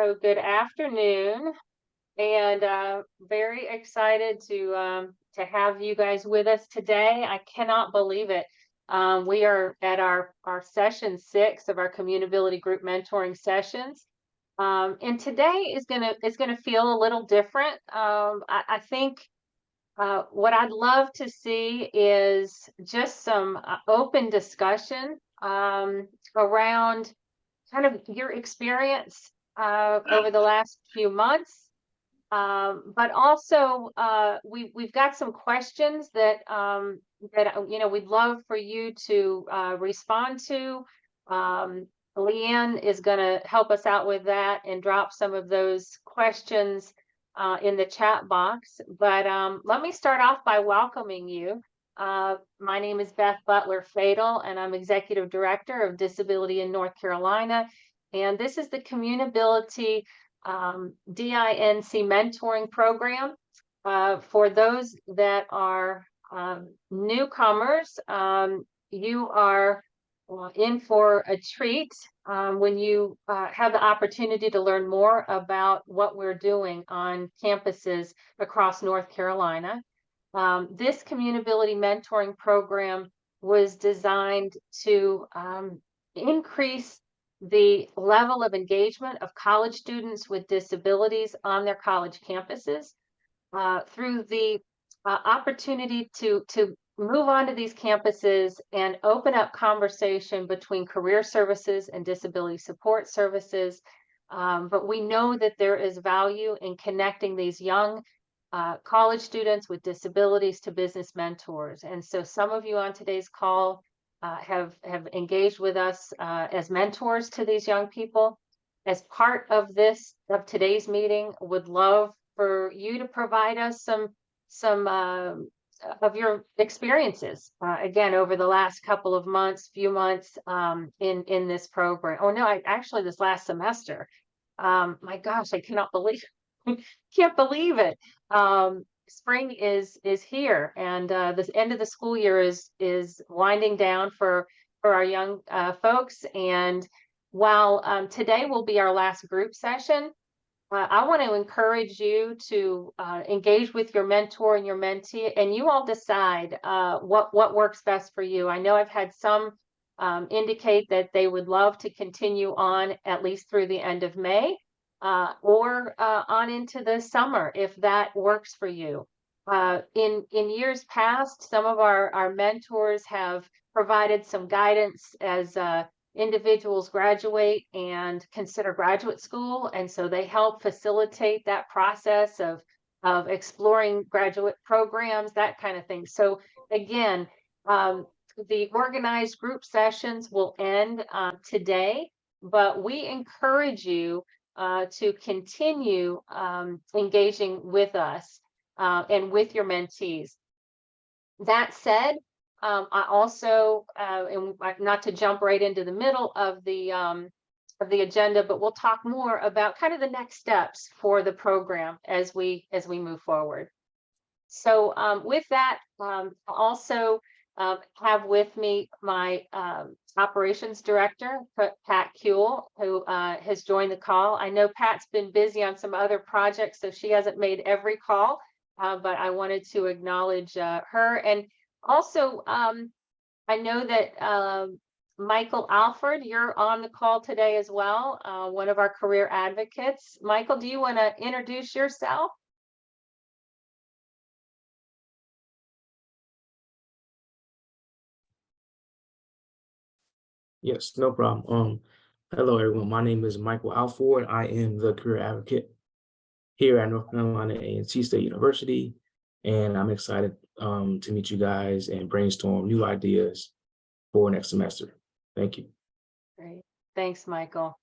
So good afternoon, and very excited to have you guys with us today. I cannot believe it. We are at our session 6 of our CommunAbility group mentoring sessions. And today is gonna feel a little different. I think what I'd love to see is just some open discussion around kind of your experience over the last few months, but also we've got some questions that we'd love for you to respond to. Leanne is going to help us out with that and drop some of those questions in the chat box. But let me start off by welcoming you. My name is Beth Butler Fatal, and I'm Executive Director of Disability in North Carolina. And this is the CommunAbility DINC mentoring program. For those that are newcomers, you are in for a treat when you have the opportunity to learn more about what we're doing on campuses across North Carolina. This CommunAbility mentoring program was designed to increase the level of engagement of college students with disabilities on their college campuses through the opportunity to move on to these campuses and open up conversation between career services and disability support services. But we know that there is value in connecting these young college students with disabilities to business mentors. And so some of you on today's call have engaged with us as mentors to these young people. As part of today's meeting, would love for you to provide us some of your experiences again over the last couple of few months in this program. Oh no, actually this last semester. My gosh, I cannot believe can't believe it. Spring is here, and the end of the school year is winding down for our young folks. And while today will be our last group session, I want to encourage you to engage with your mentor and your mentee, and you all decide what works best for you. I know I've had some indicate that they would love to continue on at least through the end of May. Or on into the summer, if that works for you. In years past, some of our mentors have provided some guidance as individuals graduate and consider graduate school, and so they help facilitate that process of exploring graduate programs, that kind of thing. So again, the organized group sessions will end today, but we encourage you to continue engaging with us and with your mentees. That said, I also, and not to jump right into the middle of the agenda, but we'll talk more about kind of the next steps for the program as we move forward. So with that, also have with me my operations director, Pat Kuehl, who has joined the call. I know Pat's been busy on some other projects, so she hasn't made every call, but I wanted to acknowledge her. And also, I know that Michael Alford, you're on the call today as well, one of our career advocates. Michael, do you want to introduce yourself? Yes, no problem. Hello, everyone. My name is Michael Alford. I am the career advocate here at North Carolina A&T State University, and I'm excited to meet you guys and brainstorm new ideas for next semester. Thank you. Great. Thanks, Michael.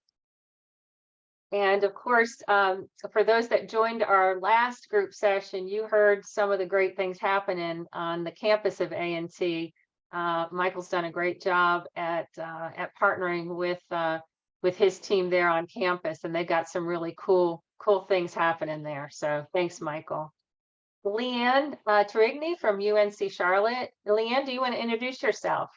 And of course, for those that joined our last group session, you heard some of the great things happening on the campus of A&T. Michael's done a great job at partnering with his team there on campus, and they've got some really cool things happening there. So thanks, Michael. Leanne Trigny from UNC Charlotte. Leanne, do you want to introduce yourself?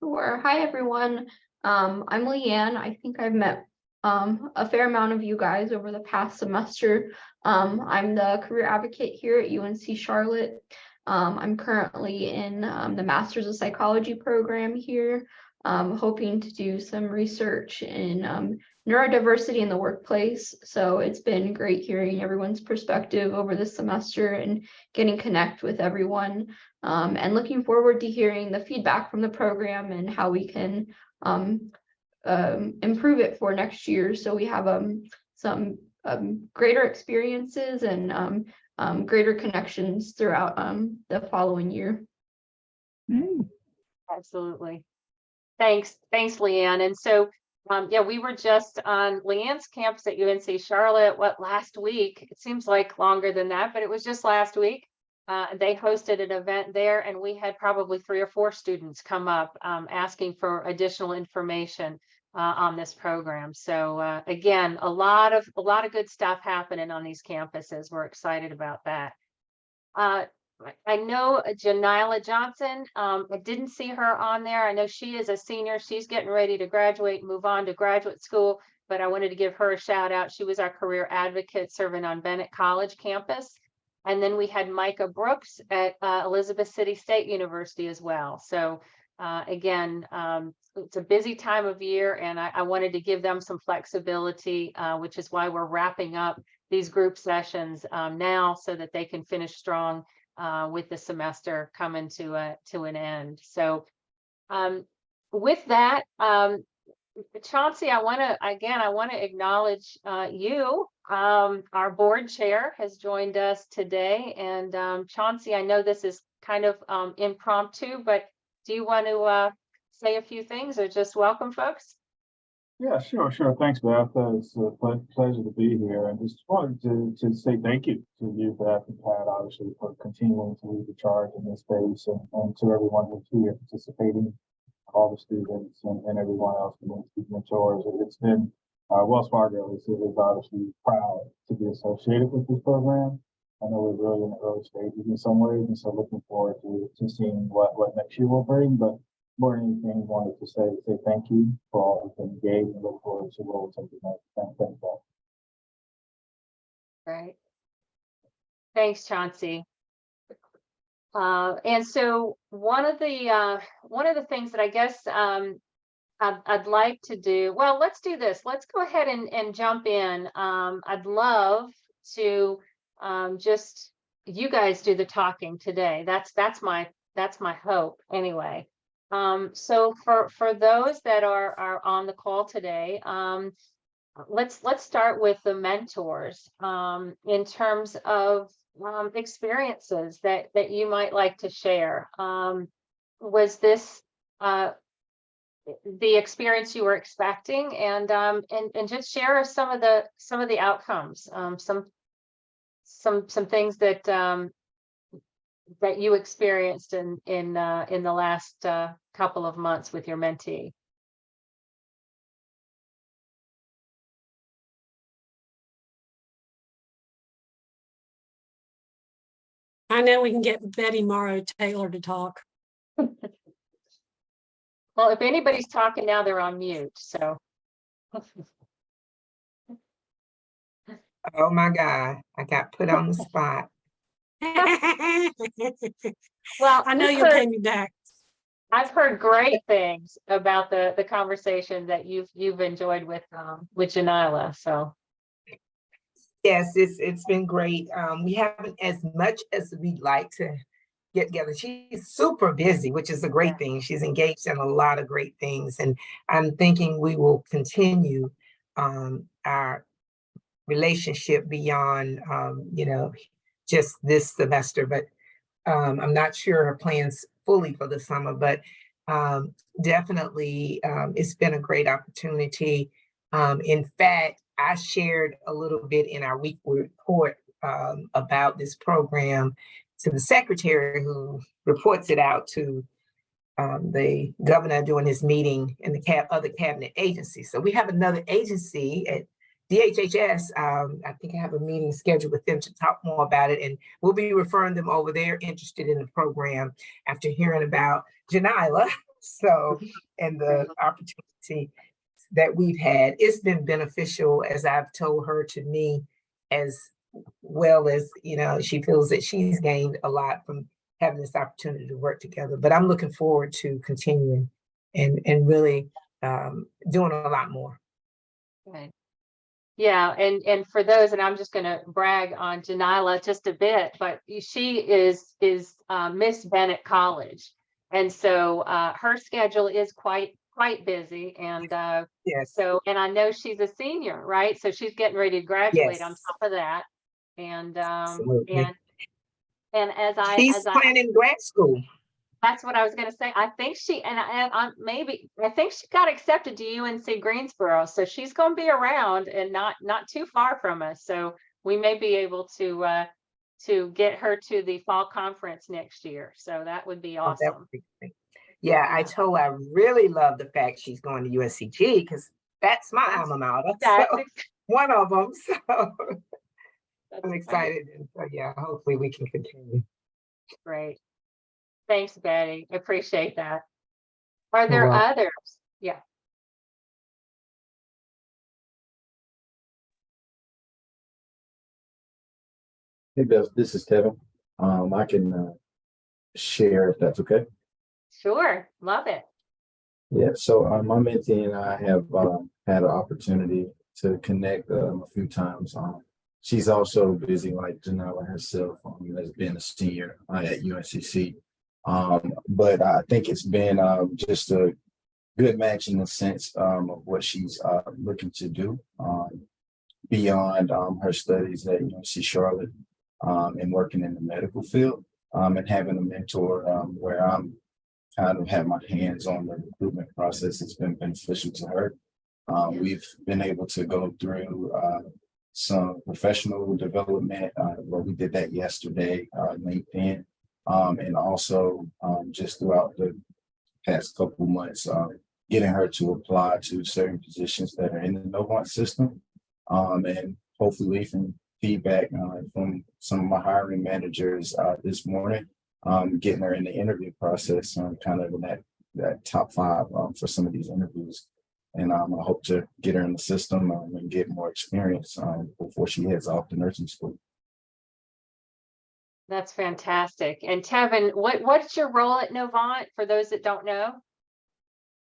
Sure. Hi, everyone. I'm Leanne. I think I've met a fair amount of you guys over the past semester. I'm the career advocate here at UNC Charlotte. I'm currently in the Master's of Psychology program here, hoping to do some research in neurodiversity in the workplace. So it's been great hearing everyone's perspective over this semester and getting connect with everyone, and looking forward to hearing the feedback from the program and how we can improve it for next year, so we have some greater experiences and greater connections throughout the following year. Absolutely. Thanks, Leanne. And so, yeah, we were just on Leanne's campus at UNC Charlotte, last week? It seems like longer than that, but it was just last week. They hosted an event there, and we had probably 3 or 4 students come up asking for additional information on this program. So again, a lot of good stuff happening on these campuses. We're excited about that. I know Janila Johnson. I didn't see her on there. I know she is a senior. She's getting ready to graduate and move on to graduate school, but I wanted to give her a shout out. She was our career advocate serving on Bennett College campus. And then we had Micah Brooks at Elizabeth City State University as well. So again, it's a busy time of year, and I wanted to give them some flexibility, which is why we're wrapping up these group sessions now, so that they can finish strong with the semester coming to an end. So with that, Chauncey, I want to acknowledge you. Our board chair has joined us today, and Chauncey, I know this is kind of impromptu, but do you want to say a few things or just welcome folks? Yeah, sure. Thanks, Beth. It's a pleasure to be here, and just wanted to say thank you to you, Beth and Pat, obviously, for continuing to lead the charge in this space, and to everyone who's here participating, all the students and everyone else, the mentors. It's been Wells Fargo is obviously proud to be associated with this program. I know we're really in the early stages in some ways, and so looking forward to seeing what next year will bring. But more than anything, wanted to say thank you for all who've been engaged, and look forward to what we'll take next. Thanks, all. Right. Thanks, Chauncey. And so one of the things that I guess I'd like to do, well, let's do this. Let's go ahead and jump in. I'd love to just you guys do the talking today. That's my hope anyway. So for those that are on the call today, let's start with the mentors in terms of experiences that you might like to share. Was this the experience you were expecting, and just share some of the outcomes, some things that that you experienced in the last couple of months with your mentee. I know we can get Betty Morrow Taylor to talk. Well, if anybody's talking now, they're on mute, so. Oh my God, I got put on the spot. Well, I know you'll pay me back. I've heard great things about the conversation that you've enjoyed with Janila. So Yes, it's been great. We haven't as much as we'd like to get together. She's super busy, which is a great thing. She's engaged in a lot of great things, and I'm thinking we will continue our relationship beyond just this semester. But I'm not sure her plans fully for the summer, but definitely it's been a great opportunity. In fact, I shared a little bit in our weekly report about this program to the secretary, who reports it out to the governor during his meeting and the other cabinet agencies. So we have another agency at DHHS. I think I have a meeting scheduled with them to talk more about it, and we'll be referring them over. They're interested in the program after hearing about Janila. So, and the opportunity that we've had, it's been beneficial, as I've told her, to me, as well as, she feels that she's gained a lot from having this opportunity to work together. But I'm looking forward to continuing and really doing a lot more. Right. Yeah, and for those, and I'm just going to brag on Janila just a bit, but she is Miss Bennett College, and so her schedule is quite busy, and Yes. so, and I know she's a senior, right? So she's getting ready to graduate on Yes. top of that, and Absolutely. and She's planning grad school. that's what I was going to say. I think she I think she got accepted to UNC Greensboro, so she's going to be around and not too far from us. So we may be able to get her to the fall conference next year. So that would be Oh, that awesome. would be great. Yeah, I told her I really love the fact she's going to UNCG because that's my alma mater. So, one of them. So I'm excited. And so yeah, hopefully we can continue. Great. Thanks, Betty. Appreciate that. Are there others? Yeah. Hey, Beth, this is Kevin. I can share if that's okay. Sure. Love it. Yeah, so my mentee and I have had an opportunity to connect a few times. She's also busy, like Janela herself, as being a senior at UNCC. But I think it's been just a good match in the sense of what she's looking to do beyond her studies at UNC Charlotte and working in the medical field and having a mentor where I'm kind of have my hands on the recruitment process. It's been beneficial to her. We've been able to go through some professional development. Well, we did that yesterday, LinkedIn, and also just throughout the past couple months, getting her to apply to certain positions that are in the Novant system, and hopefully from feedback from some of my hiring managers this morning, getting her in the interview process, kind of in that top 5 for some of these interviews. And I hope to get her in the system and get more experience before she heads off to nursing school. That's fantastic. And Tevin, what's your role at Novant for those that don't know?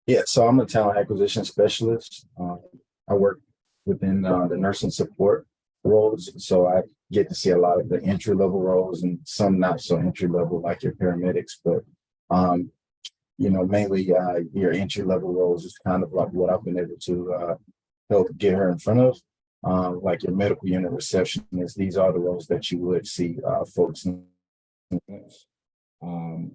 Yeah, so I'm a talent acquisition specialist. I work within the nursing support roles, so I get to see a lot of the entry level roles and some not so entry level, like your paramedics. But mainly your entry level roles is kind of like what I've been able to help get her in front of. Like your medical unit receptionists, these are the roles that you would see folks in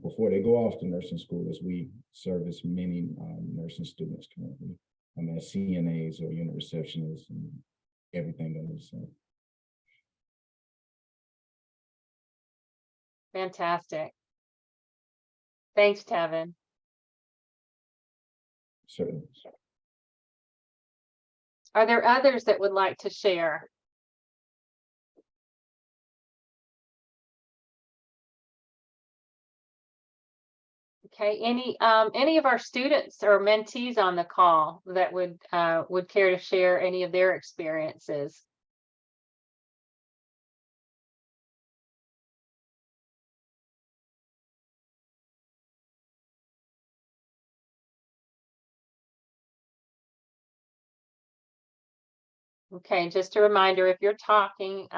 before they go off to nursing school, as we service many nursing students currently. As CNAs or unit receptionists and everything else. Fantastic. Thanks, Tevin. Certainly. Are there others that would like to share? Okay, any of our students or mentees on the call that would care to share any of their experiences? Okay, just a reminder, if you're talking,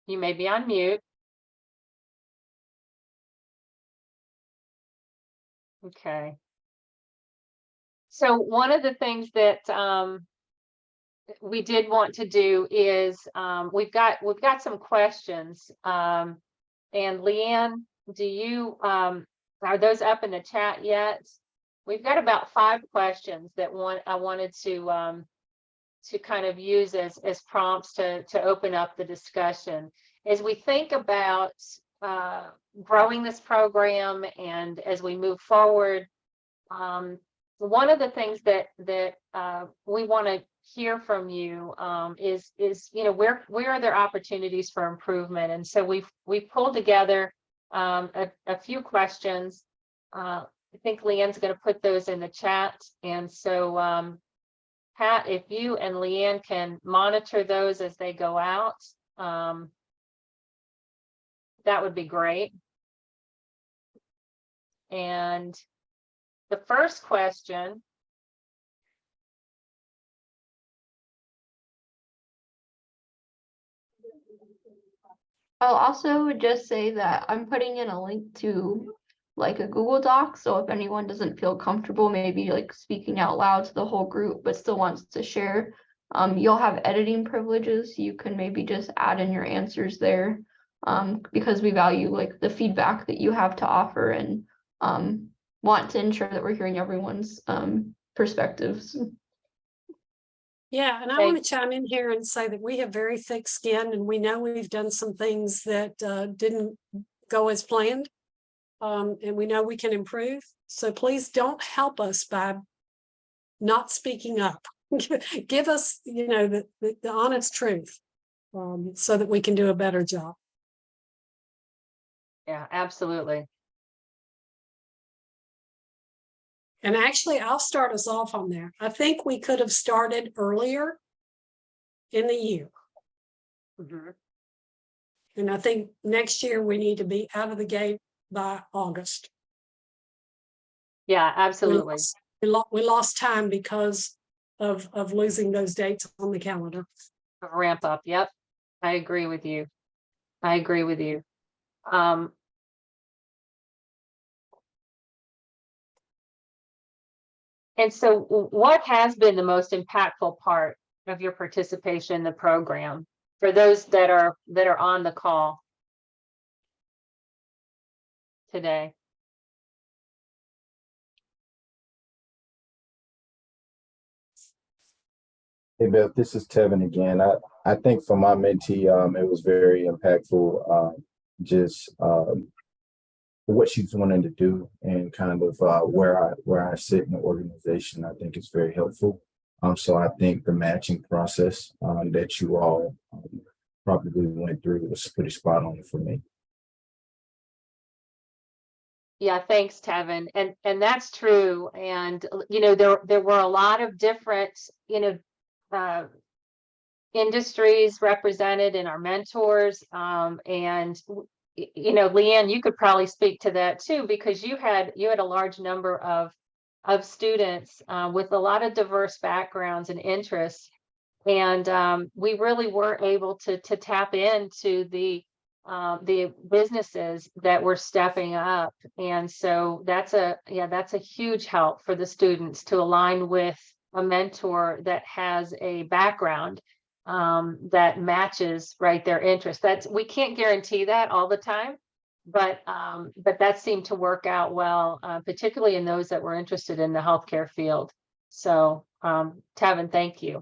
you may be on mute. Okay. So one of the things that we did want to do is we've got some questions. And Leanne, do you are those up in the chat yet? We've got about 5 questions that I wanted to kind of use as prompts to open up the discussion. As we think about growing this program and as we move forward, one of the things that we want to hear from you is where are there opportunities for improvement? And so we've pulled together a few questions. I think Leanne's going to put those in the chat. And so, Pat, if you and Leanne can monitor those as they go out, that would be great. And the first question, I'll also just say that I'm putting in a link to like a Google Doc. So if anyone doesn't feel comfortable, maybe like speaking out loud to the whole group, but still wants to share, you'll have editing privileges. You can maybe just add in your answers there, because we value like the feedback that you have to offer and want to ensure that we're hearing everyone's perspectives. Yeah, and I want to chime in here and say that we have very thick skin, and we know we've done some things that didn't go as planned, and we know we can improve. So please don't help us by not speaking up. Give us, you know, the honest truth, so that we can do a better job. yeah, absolutely. And actually, I'll start us off on there. I think we could have started earlier in the year. Mhm. And I think next year we need to be out of the gate by August. Yeah, absolutely. We lost time because of losing those dates on the calendar. Ramp up. Yep. I agree with you. I agree with you. And so what has been the most impactful part of your participation in the program for those that are on the call today? Hey Beth, this is Tevin again. I think for my mentee, it was very impactful. Just what she's wanting to do and kind of where I sit in the organization, I think is very helpful. So I think the matching process that you all probably went through was pretty spot on for me. Yeah, thanks, Tevin. And that's true. And you know, there were a lot of different, you know, industries represented in our mentors. And you know, Leanne, you could probably speak to that too, because you had a large number of students with a lot of diverse backgrounds and interests. And we really were able to tap into the businesses that were stepping up. And so that's a huge help for the students to align with a mentor that has a background that matches their interest. We can't guarantee that all the time, but that seemed to work out well, particularly in those that were interested in the healthcare field. So Tevin, thank you.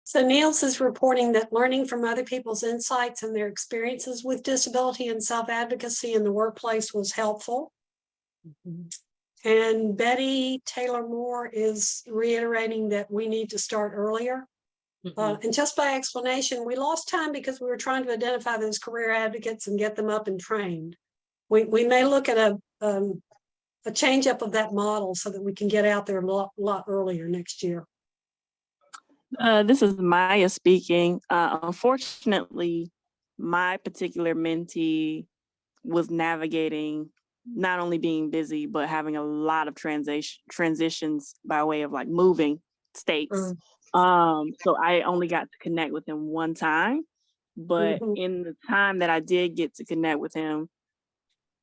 So Niels is reporting that learning from other people's insights and their experiences with disability and self-advocacy in the workplace was helpful. Mm-hmm. And Betty Taylor Moore is reiterating that we need to start earlier. Mm-hmm. And just by explanation, we lost time because we were trying to identify those career advocates and get them up and trained. We may look at a change up of that model so that we can get out there a lot earlier next year. This is Maya speaking. Unfortunately, my particular mentee was navigating not only being busy, but having a lot of transitions by way of like moving states. So I only got to connect with him one time, but in the time that I did get to connect with him,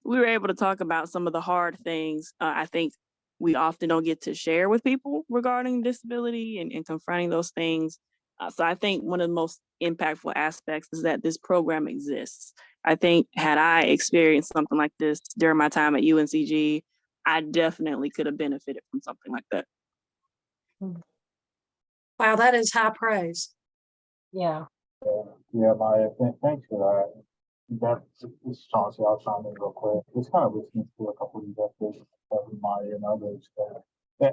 we were able to talk about some of the hard things I think we often don't get to share with people regarding disability and confronting those things. So I think one of the most impactful aspects is that this program exists. I think had I experienced something like this during my time at UNCG, I definitely could have benefited from something like that. Wow, that is high praise. Yeah. Yeah, Maya, thanks for that. This is Chauncey. I'll chime in real quick. Just kind of listening to a couple of these updates, Maya and others.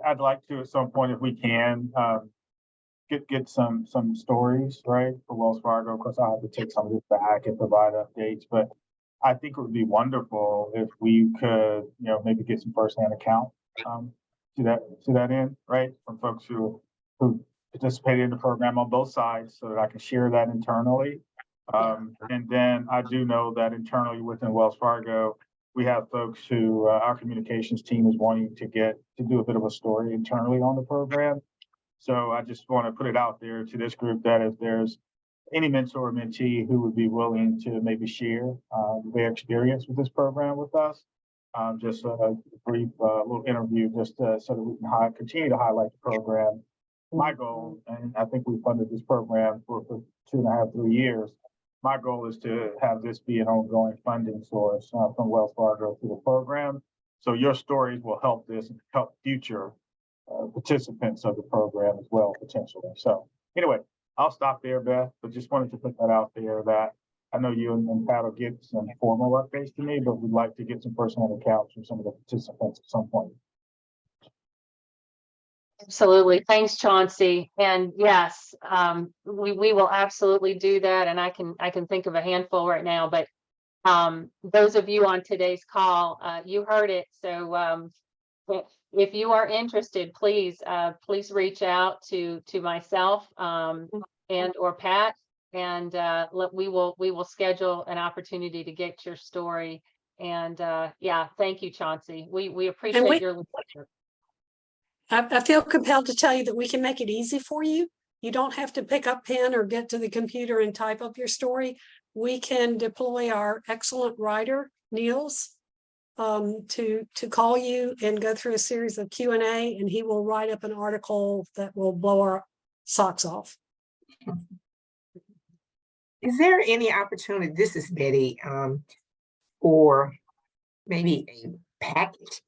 I'd like to, at some point, if we can, get some stories, right, for Wells Fargo. Of course, I'll have to take some of this back and provide updates. But I think it would be wonderful if we could, maybe get some firsthand account to that end, right? From folks who participated in the program on both sides, so that I can share that internally. And then I do know that internally within Wells Fargo, we have folks who our communications team is wanting to do a bit of a story internally on the program. So I just want to put it out there to this group that if there's any mentor or mentee who would be willing to maybe share their experience with this program with us, just a brief little interview, just so that we can continue to highlight the program. My goal, and I think we funded this program for 2.5, 3 years. My goal is to have this be an ongoing funding source from Wells Fargo to the program. So your stories will help help future participants of the program as well, potentially. So anyway, I'll stop there, Beth, but just wanted to put that out there that I know you and Pat will get some formal updates to me, but we'd like to get some personal accounts from some of the participants at some point. Absolutely. Thanks, Chauncey. And yes, we will absolutely do that. And I can think of a handful right now, but those of you on today's call, you heard it. So if you are interested, please reach out to myself and or Pat, and we will schedule an opportunity to get your story. And yeah, thank you, Chauncey. We appreciate your leadership. I feel compelled to tell you that we can make it easy for you. You don't have to pick up pen or get to the computer and type up your story. We can deploy our excellent writer, Niels, to call you and go through a series of Q&A, and he will write up an article that will blow our socks off. Is there any opportunity, this is Betty, for maybe a package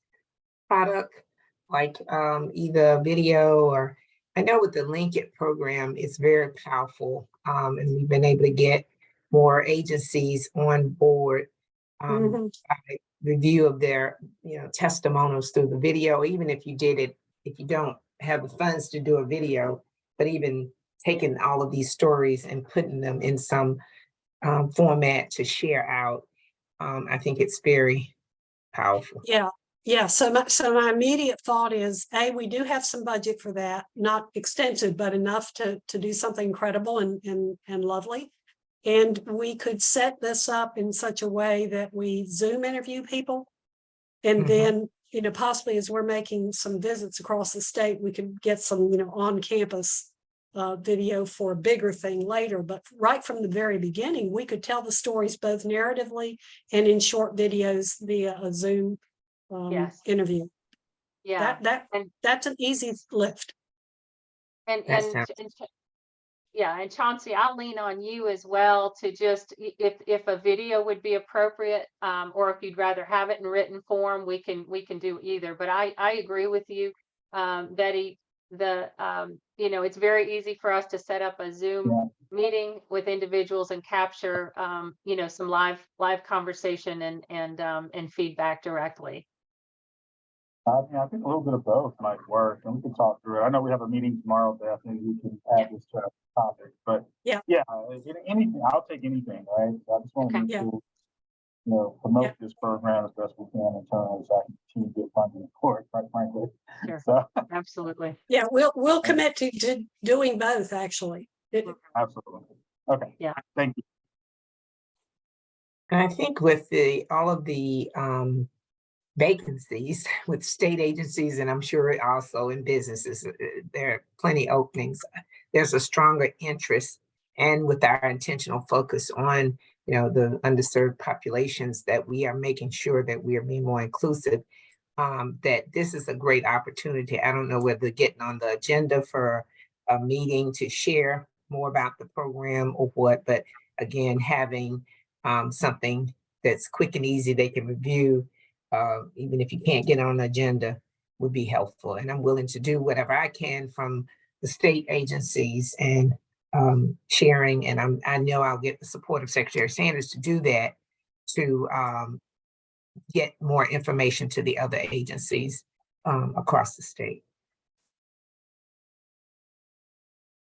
product, like either video or, I know with the Link It program, it's very powerful, and we've been able to get more agencies on board by review of their testimonials through the video. Even if you don't have the funds to do a video, but even taking all of these stories and putting them in some format to share out, I think it's very powerful. Yeah. So my immediate thought is, we do have some budget for that, not extensive, but enough to do something incredible and lovely. And we could set this up in such a way that we Zoom interview people. And then, possibly as we're making some visits across the state, we could get some, on campus video for a bigger thing later. But right from the very beginning, we could tell the stories both narratively and in short videos via a Zoom interview. Yeah, That's an easy lift. And Chauncey, I'll lean on you as well to just, if a video would be appropriate, or if you'd rather have it in written form, we can do either. But I agree with you, Betty. It's very easy for us to set up a Zoom meeting with individuals and capture some live conversation and feedback directly. I think a little bit of both might work, and we can talk through it. I know we have a meeting tomorrow, Beth, and we can add this to our topic. But anything, I'll take anything, right? I just want to make sure, promote this program as best we can internally, so I can continue to get funding for it, quite frankly. Sure. So Absolutely. Yeah, we'll commit to doing both, actually. Absolutely. Okay. Yeah. Thank you. And I think with all of the vacancies with state agencies, and I'm sure also in businesses, there are plenty of openings. There's a stronger interest, and with our intentional focus on the underserved populations, that we are making sure that we are being more inclusive, that this is a great opportunity. I don't know whether getting on the agenda for a meeting to share more about the program or what, but again, having something that's quick and easy they can review, even if you can't get on the agenda, would be helpful. And I'm willing to do whatever I can from the state agencies and sharing. And I know I'll get the support of Secretary Sanders to do that, to get more information to the other agencies across the state.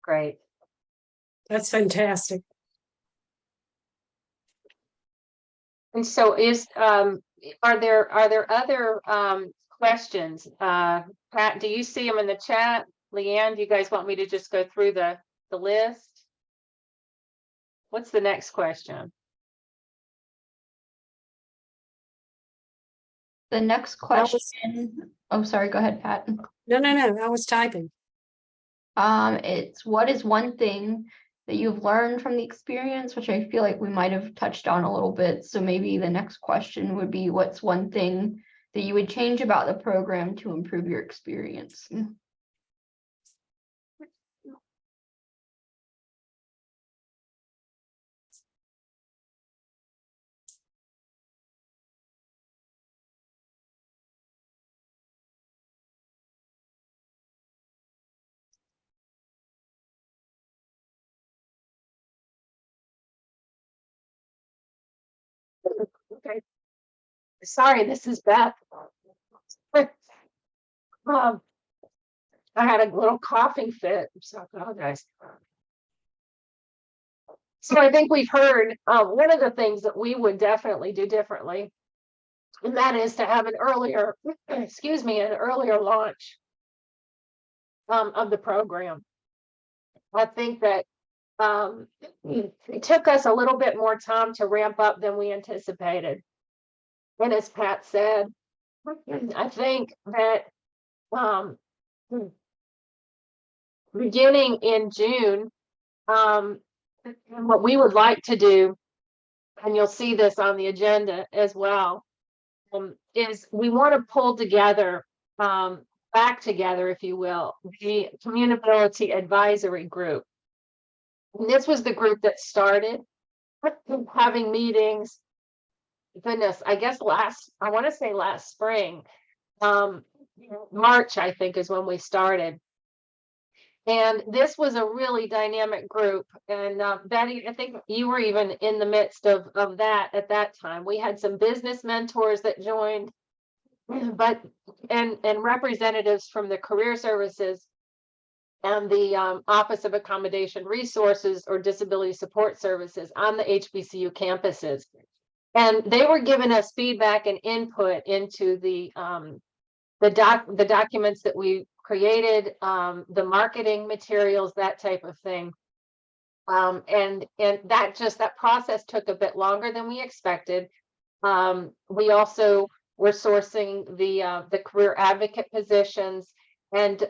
Great. That's fantastic. And so are there other questions? Pat, do you see them in the chat? Leanne, do you guys want me to just go through the list? What's the next question? The next question, oh, sorry, go ahead, Pat. No, I was typing. It's what is one thing that you've learned from the experience, which I feel like we might have touched on a little bit. So maybe the next question would be, what's one thing that you would change about the program to improve your experience? Okay. Sorry, this is Beth. I had a little coughing fit, so I apologize. So I think we've heard one of the things that we would definitely do differently, and that is to have an earlier, excuse me, an earlier launch of the program. I think that it took us a little bit more time to ramp up than we anticipated. And as Pat said, I think that beginning in June, what we would like to do, and you'll see this on the agenda as well, is we want to pull together, back together, if you will, the CommunAbility Advisory Group. And this was the group that started having meetings. Goodness, I guess I want to say last spring, March, I think is when we started. And this was a really dynamic group. And Betty, I think you were even in the midst of that at that time. We had some business mentors that joined, but and representatives from the career services and the Office of Accommodation Resources or Disability Support Services on the HBCU campuses. And they were giving us feedback and input into the documents that we created, the marketing materials, that type of thing. And that process took a bit longer than we expected. We also were sourcing the career advocate positions, and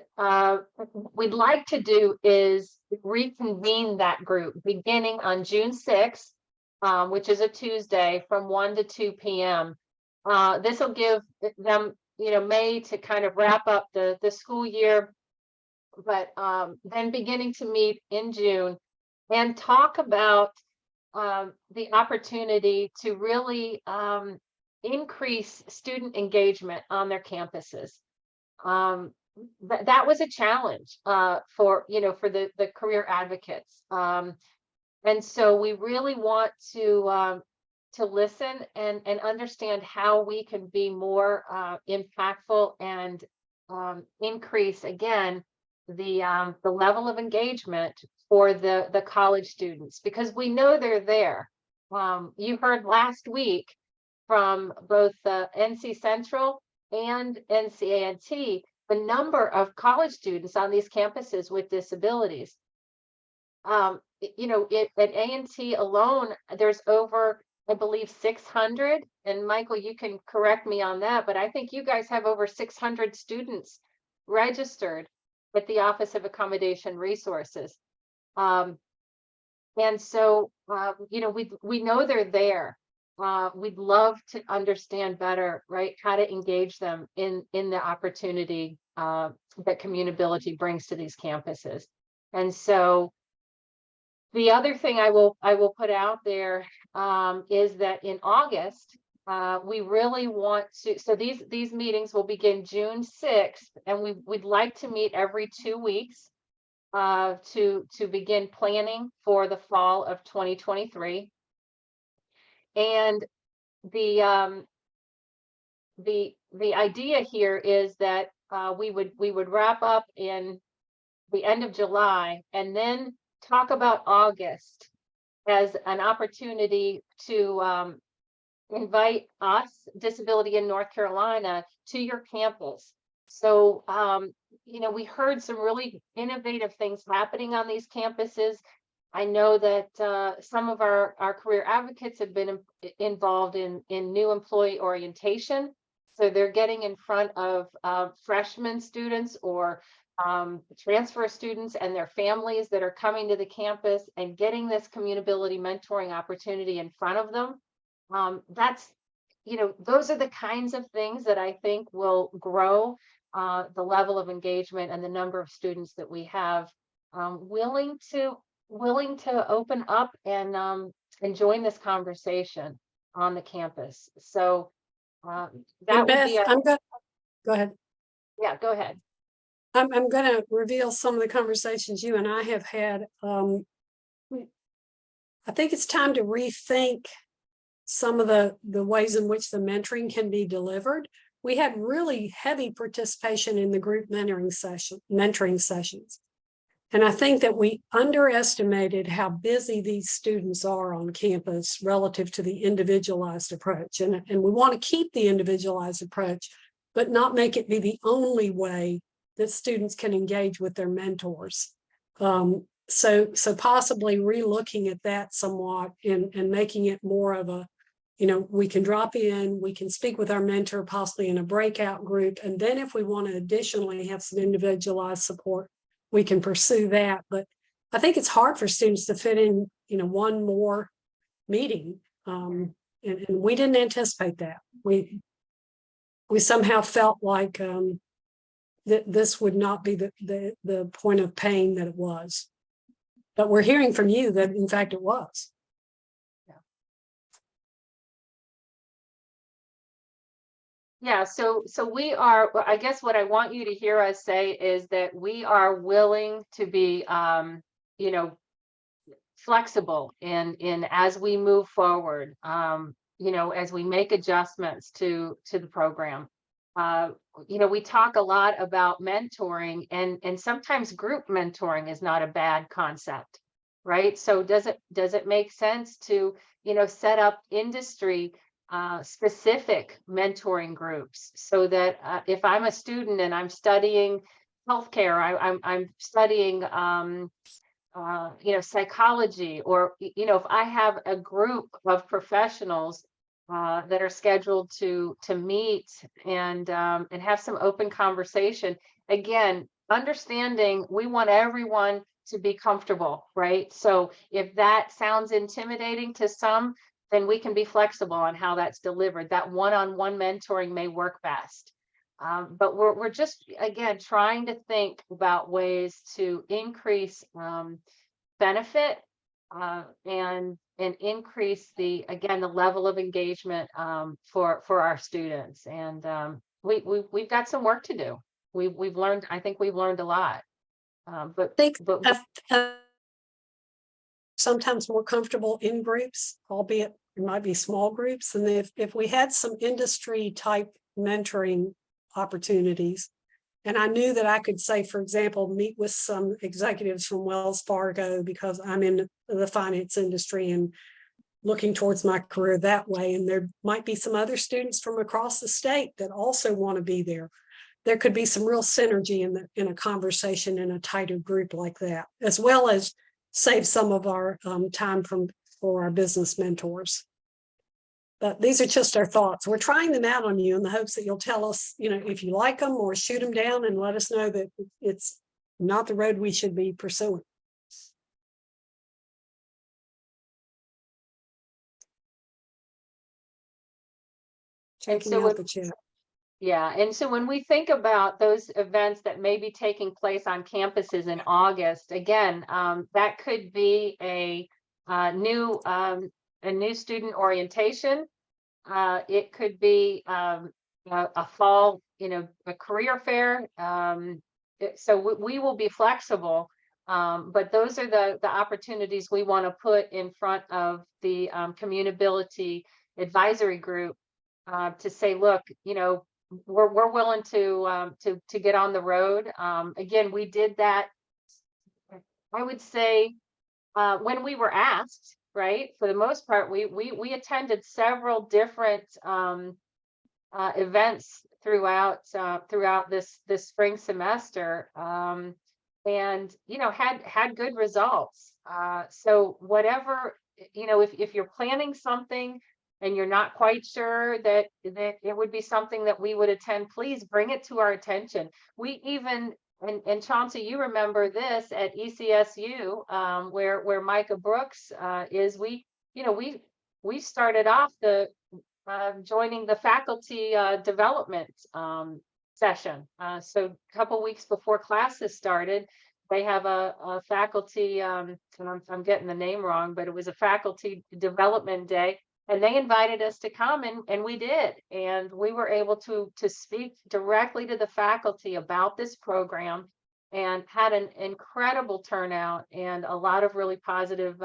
we'd like to do is reconvene that group beginning on June 6th, which is a Tuesday, from 1 to 2 p.m. This will give them, May to kind of wrap up the school year, but then beginning to meet in June and talk about the opportunity to really increase student engagement on their campuses. That was a challenge for the career advocates. And so we really want to listen and understand how we can be more impactful and increase again the level of engagement for the college students, because we know they're there. You heard last week from both NC Central and NCANT the number of college students on these campuses with disabilities. At A&T alone, there's over, I believe, 600, and Michael, you can correct me on that, but I think you guys have over 600 students registered at the Office of Accommodation Resources. And so, we know they're there. We'd love to understand better, right, how to engage them in the opportunity that CommunAbility brings to these campuses. And so the other thing I will put out there is that in August, we really want to, so these meetings will begin June 6th, and we'd like to meet every 2 weeks to begin planning for the fall of 2023. And the idea here is that we would wrap up in the end of July and then talk about August as an opportunity to invite us, Disability in North Carolina, to your campus. So, you know, we heard some really innovative things happening on these campuses. I know that some of our career advocates have been involved in new employee orientation. So they're getting in front of freshman students or transfer students and their families that are coming to the campus and getting this CommunAbility mentoring opportunity in front of them. That's, you know, those are the kinds of things that I think will grow the level of engagement and the number of students that we have willing to open up and join this conversation on the campus. So that And would Beth, be go ahead. Yeah, go ahead. I'm going to reveal some of the conversations you and I have had. I think it's time to rethink some of the ways in which the mentoring can be delivered. We had really heavy participation in the group mentoring sessions. And I think that we underestimated how busy these students are on campus relative to the individualized approach. And we want to keep the individualized approach, but not make it be the only way that students can engage with their mentors. So possibly relooking at that somewhat and making it more of a, you know, we can drop in, we can speak with our mentor, possibly in a breakout group. And then if we want to additionally have some individualized support, we can pursue that. But I think it's hard for students to fit in, you know, one more meeting. And we didn't anticipate that. We somehow felt like that this would not be the point of pain that it was. But we're hearing from you that in fact it was. Yeah, so we are, I guess what I want you to hear us say is that we are willing to be, you know, flexible in as we move forward, you know, as we make adjustments to the program. You know, we talk a lot about mentoring, and sometimes group mentoring is not a bad concept, right? So does it make sense to, you know, set up industry specific mentoring groups so that if I'm a student and I'm studying healthcare, I'm studying you know, psychology, or you know, if I have a group of professionals that are scheduled to meet and have some open conversation. Again, understanding we want everyone to be comfortable, right? So if that sounds intimidating to some, then we can be flexible on how that's delivered. That one-on-one mentoring may work best. But we're just, again, trying to think about ways to increase benefit and increase the level of engagement for our students. And we've got some work to do. We've learned, I think we've learned a lot. But Sometimes more comfortable in groups, albeit it might be small groups. And if we had some industry type mentoring opportunities, and I knew that I could say, for example, meet with some executives from Wells Fargo because I'm in the finance industry and looking towards my career that way. And there might be some other students from across the state that also want to be there. There could be some real synergy in a conversation in a tighter group like that, as well as save some of our time for our business mentors. But these are just our thoughts. We're trying them out on you in the hopes that you'll tell us, you know, if you like them, or shoot them down and let us know that it's not the road we should be pursuing. Checking out the chat. Yeah, and so when we think about those events that may be taking place on campuses in August, again, that could be a new student orientation. It could be a fall, you know, a career fair. So we will be flexible, but those are the opportunities we want to put in front of the CommunAbility advisory group to say, look, you know, we're willing to get on the road. Again, we did that, I would say, when we were asked, right? For the most part, we attended several different events throughout this spring semester, and had good results. So whatever, if you're planning something and you're not quite sure that it would be something that we would attend, please bring it to our attention. We even, and Chauncey, you remember this at ECSU, where Micah Brooks is. We started off joining the faculty development session. So a couple weeks before classes started, they have a faculty, and I'm getting the name wrong, but it was a faculty development day. And they invited us to come, and we did. And we were able to speak directly to the faculty about this program, and had an incredible turnout and a lot of really positive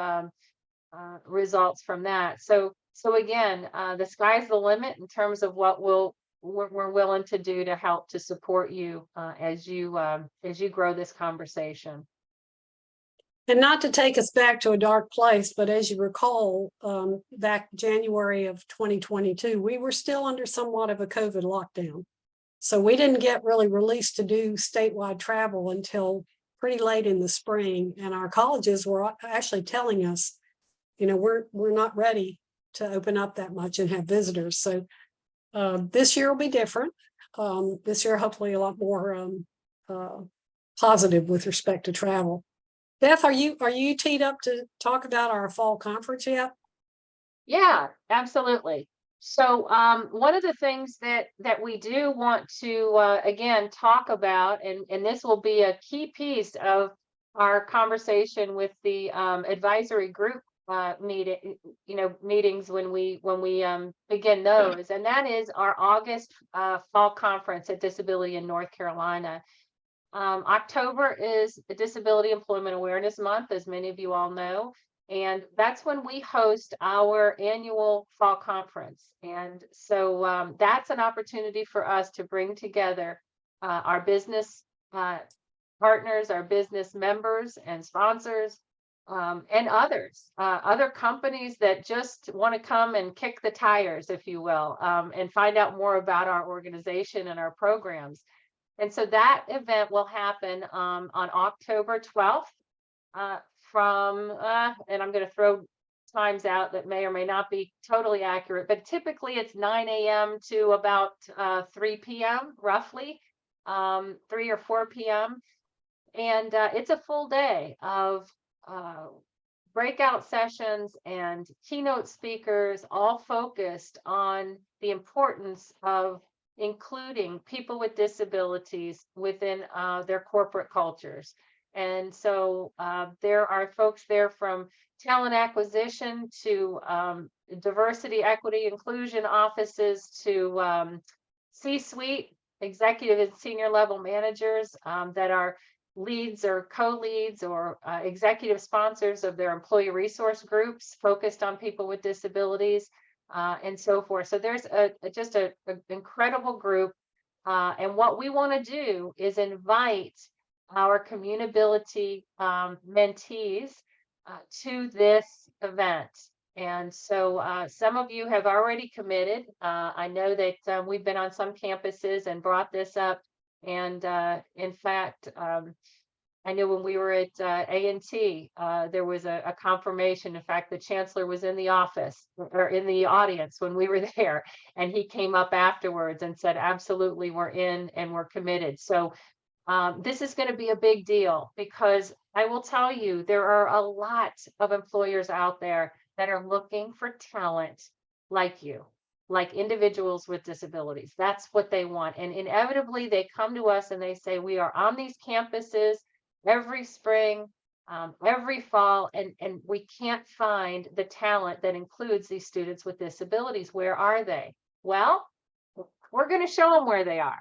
results from that. So again, the sky's the limit in terms of what we're willing to do to help to support you as you grow this conversation. And not to take us back to a dark place, but as you recall, back January of 2022, we were still under somewhat of a COVID lockdown. So we didn't get really released to do statewide travel until pretty late in the spring. And our colleges were actually telling us, we're not ready to open up that much and have visitors. So this year will be different. This year, hopefully a lot more positive with respect to travel. Beth, are you teed up to talk about our fall conference yet? Yeah, absolutely. So one of the things that we do want to again talk about, and this will be a key piece of our conversation with the advisory group meetings when we begin those, and that is our August fall conference at Disability in North Carolina. October is the Disability Employment Awareness Month, as many of you all know, and that's when we host our annual fall conference. And so that's an opportunity for us to bring together our business partners, our business members and sponsors, and others, other companies that just want to come and kick the tires, if you will, and find out more about our organization and our programs. And so that event will happen on October 12th from, and I'm going to throw times out that may or may not be totally accurate, but typically it's 9 a.m. to about 3 p.m. roughly, 3 or 4 p.m. And it's a full day of breakout sessions and keynote speakers, all focused on the importance of including people with disabilities within their corporate cultures. And so there are folks there from talent acquisition to diversity, equity, inclusion offices to C-suite, executive and senior level managers that are leads or co-leads or executive sponsors of their employee resource groups focused on people with disabilities. And so forth. So there's just an incredible group. And what we want to do is invite our CommunAbility mentees to this event. And so some of you have already committed. I know that we've been on some campuses and brought this up. And in fact, I know when we were at A&T, there was a confirmation. In fact, the chancellor was in the office or in the audience when we were there, and he came up afterwards and said, absolutely, we're in and we're committed. So this is going to be a big deal, because I will tell you, there are a lot of employers out there that are looking for talent like you, like individuals with disabilities. That's what they want. And inevitably, they come to us and they say, we are on these campuses every spring, every fall, and we can't find the talent that includes these students with disabilities. Where are they? Well, we're going to show them where they are.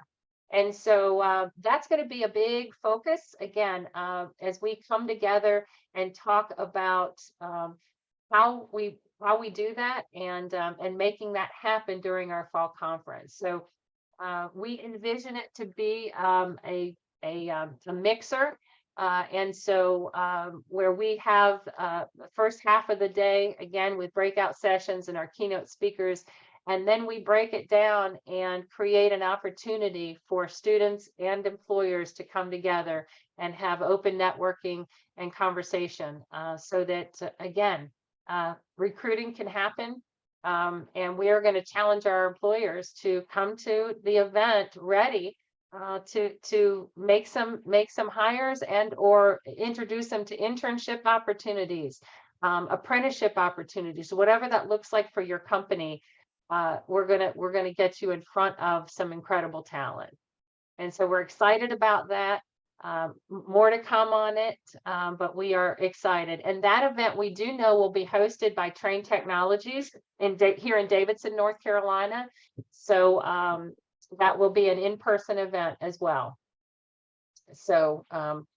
And so that's going to be a big focus, again, as we come together and talk about how we do that and making that happen during our fall conference. So we envision it to be a mixer And so where we have the first half of the day, again, with breakout sessions and our keynote speakers, and then we break it down and create an opportunity for students and employers to come together and have open networking and conversation so that, again, recruiting can happen. And we are going to challenge our employers to come to the event ready to make some hires and or introduce them to internship opportunities, apprenticeship opportunities, whatever that looks like for your company. We're gonna get you in front of some incredible talent, and so we're excited about that. More to come on it, but we are excited. And that event we do know will be hosted by Train Technologies here in Davidson, North Carolina. So that will be an in-person event as well. So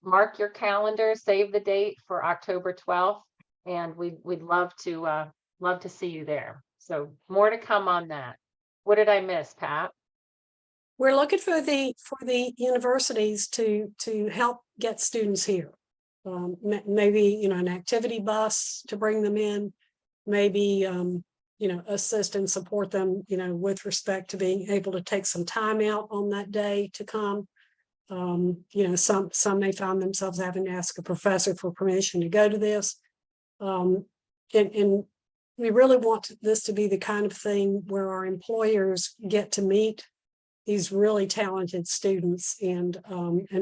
mark your calendar, save the date for October 12th, and we'd love to see you there. So more to come on that. What did I miss, Pat? We're looking for the universities to help get students here. Maybe, an activity bus to bring them in, maybe, assist and support them, with respect to being able to take some time out on that day to come. Some may find themselves having to ask a professor for permission to go to this. And we really want this to be the kind of thing where our employers get to meet these really talented students, and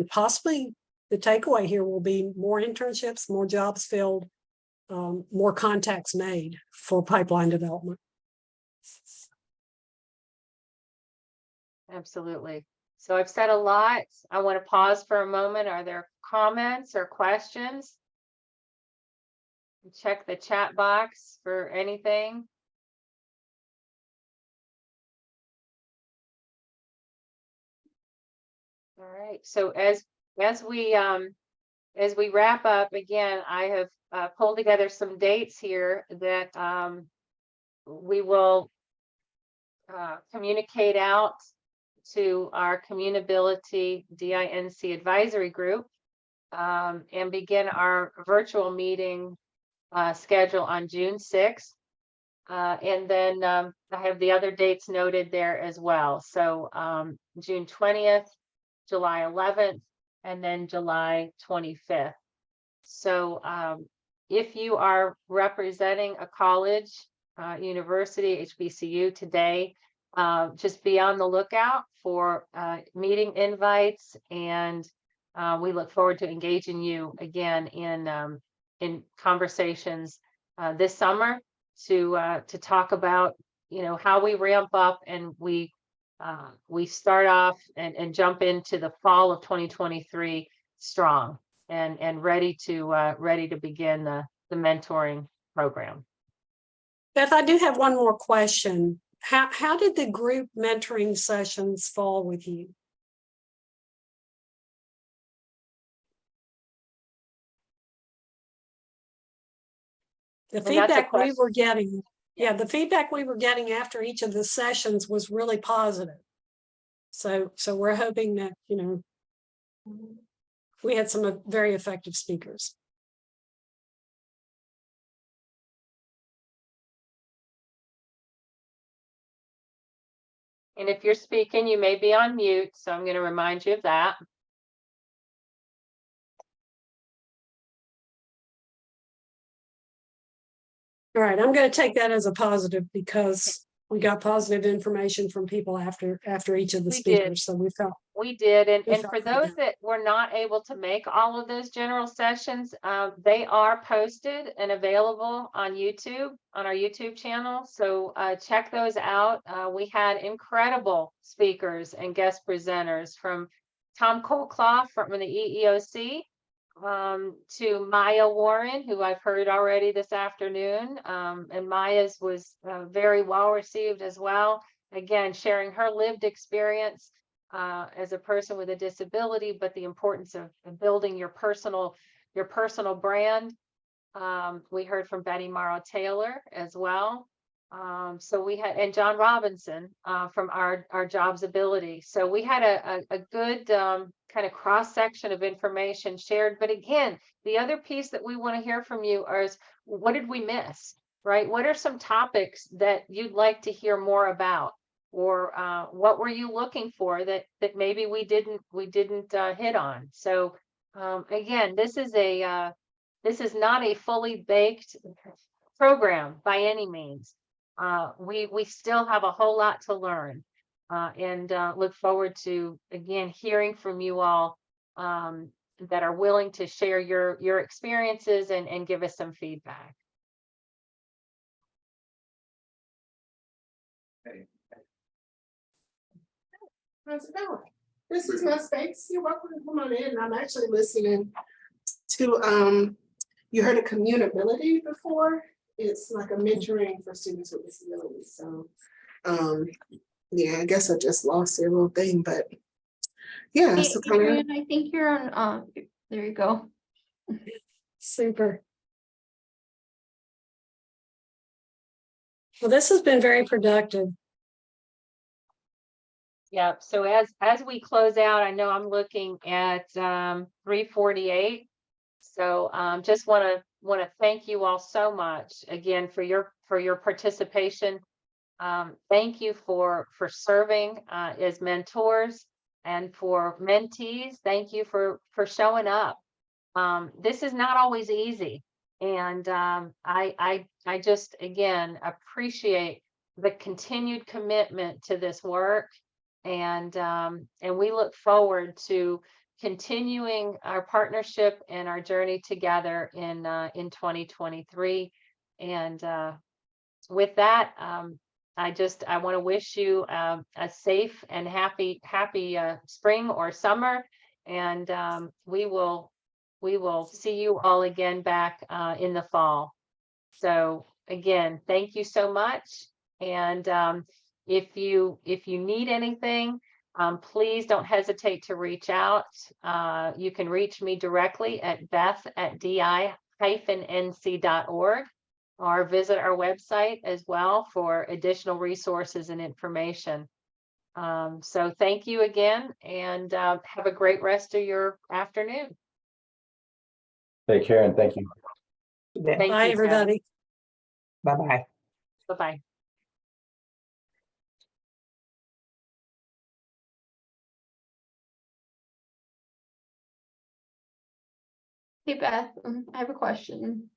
possibly the takeaway here will be more internships, more jobs filled, more contacts made for pipeline development. Absolutely. So I've said a lot. I want to pause for a moment. Are there comments or questions? Check the chat box for anything. All right. So as we wrap up, again, I have pulled together some dates here that we will communicate out to our CommunAbility DINC advisory group and begin our virtual meeting schedule on June 6th. And then I have the other dates noted there as well. So June 20th, July 11th, and then July 25th. So if you are representing a college, university, HBCU today, just be on the lookout for meeting invites, and we look forward to engaging you again in conversations this summer to talk about how we ramp up and we start off and jump into the fall of 2023 strong and ready to begin the mentoring program. Beth, I do have one more question. How did the group mentoring sessions fall with you? The feedback we were getting, the feedback we were getting after each of the sessions was really positive. So we're hoping that, we had some very effective speakers. And if you're speaking, you may be on mute, so I'm going to remind you of that. All right, I'm going to take that as a positive because we got positive information from people after each of the speakers. So we did. And for those that were not able to make all of those general sessions, they are posted and available on YouTube, on our YouTube channel. So check those out. We had incredible speakers and guest presenters, from Tom Colclough from the EEOC to Maya Warren, who I've heard already this afternoon. And Maya's was very well received as well. Again, sharing her lived experience as a person with a disability, but the importance of building your personal brand. We heard from Betty Morrow Taylor as well. So we had, and John Robinson from our Jobs Ability. So we had a good kind of cross section of information shared. But again, the other piece that we want to hear from you is, what did we miss, right? What are some topics that you'd like to hear more about? Or what were you looking for that maybe we didn't hit on? So again, this is not a fully baked program by any means. We still have a whole lot to learn, and look forward to, again, hearing from you all that are willing to share your experiences and give us some feedback. How's it going? This is my space. You're welcome to come on in. I'm actually listening to, you heard of CommunAbility before? It's like a mentoring for students with disabilities. So, yeah, I guess I just lost their little thing, but yeah, Hey, so kind of Adrian, I think you're on, there you go. super. Well, this has been very productive. Yeah, so as we close out, I know I'm looking at 3:48. So just want to thank you all so much again for your participation. Thank you for serving as mentors, and for mentees, thank you for showing up. This is not always easy, and I just again appreciate the continued commitment to this work, and we look forward to continuing our partnership and our journey together in 2023. And with that, I want to wish you a safe and happy spring or summer, and we will see you all again back in the fall. So again, thank you so much. And if you need anything, please don't hesitate to reach out. You can reach me directly at beth@di-nc.org, or visit our website as well for additional resources and information. So thank you again, and have a great rest of your afternoon. Take care and thank you. Thank Bye, you, everybody. Bye-bye. Bye-bye. Hey Beth, I have a question.